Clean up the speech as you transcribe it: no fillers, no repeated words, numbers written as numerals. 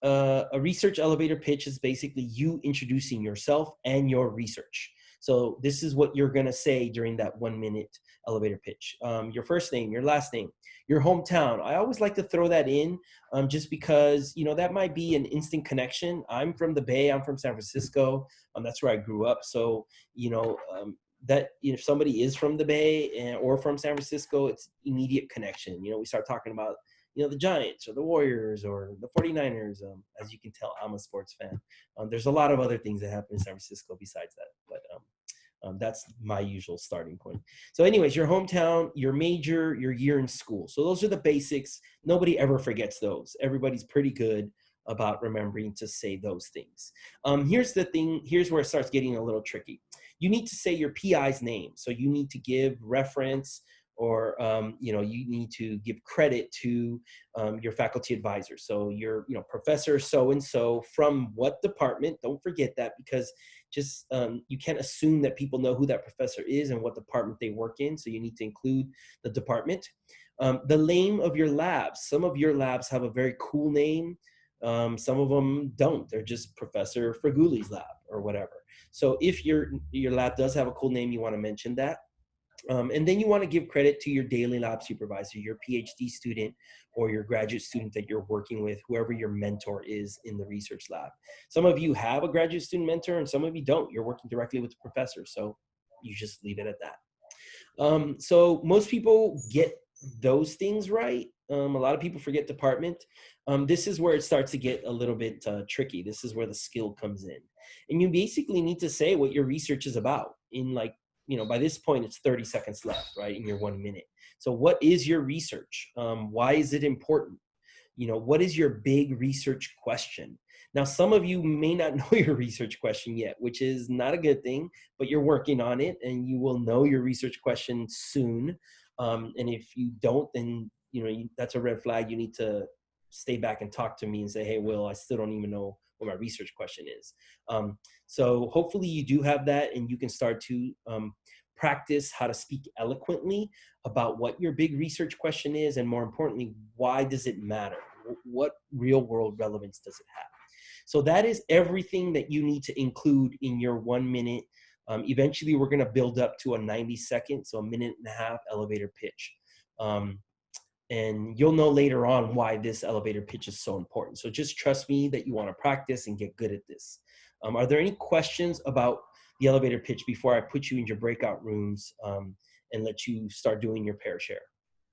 a research elevator pitch is basically you introducing yourself and your research. So this is what you're gonna say during that 1 minute elevator pitch. Your first name, your last name, your hometown. I always like to throw that in just because, you know, that might be an instant connection. I'm from the Bay, I'm from San Francisco. That's where I grew up. So, you know, that if somebody is from the Bay or from San Francisco, it's immediate connection. You know, we start talking about, you know, the Giants or the Warriors or the 49ers. As you can tell, I'm a sports fan. There's a lot of other things that happen in San Francisco besides that, but that's my usual starting point. So anyways, your hometown, your major, your year in school. So those are the basics. Nobody ever forgets those. Everybody's pretty good about remembering to say those things. Here's the thing. Here's where it starts getting a little tricky. You need to say your PI's name. So you need to give reference or, you know, you need to give credit to your faculty advisor. So your, you know, professor so-and-so from what department, don't forget that, because just you can't assume that people know who that professor is and what department they work in. So you need to include the department. The name of your labs. Some of your labs have a very cool name. Some of them don't. They're just Professor Fraguli's lab or whatever. So if your lab does have a cool name, you want to mention that. And then you want to give credit to your daily lab supervisor, your PhD student, or your graduate student that you're working with, whoever your mentor is in the research lab. Some of you have a graduate student mentor and some of you don't. You're working directly with the professor. So you just leave it at that. So most people get those things right. A lot of people forget department. This is where it starts to get a little bit tricky. This is where the skill comes in. And you basically need to say what your research is about in, like, you know, by this point, it's 30 seconds left, right, in your 1 minute. So what is your research? Why is it important? You know, what is your big research question? Now, some of you may not know your research question yet, which is not a good thing, but you're working on it and you will know your research question soon. And if you don't, then, you know, that's a red flag. You need to stay back and talk to me and say, hey, Will, I still don't even know what my research question is. So hopefully you do have that and you can start to practice how to speak eloquently about what your big research question is, and more importantly, why does it matter? What real world relevance does it have? So that is everything that you need to include in your 1 minute. Eventually, we're going to build up to a 90-second, so a minute and a half elevator pitch. And you'll know later on why this elevator pitch is so important. So just trust me that you want to practice and get good at this. Are there any questions about the elevator pitch before I put you in your breakout rooms and let you start doing your pair share?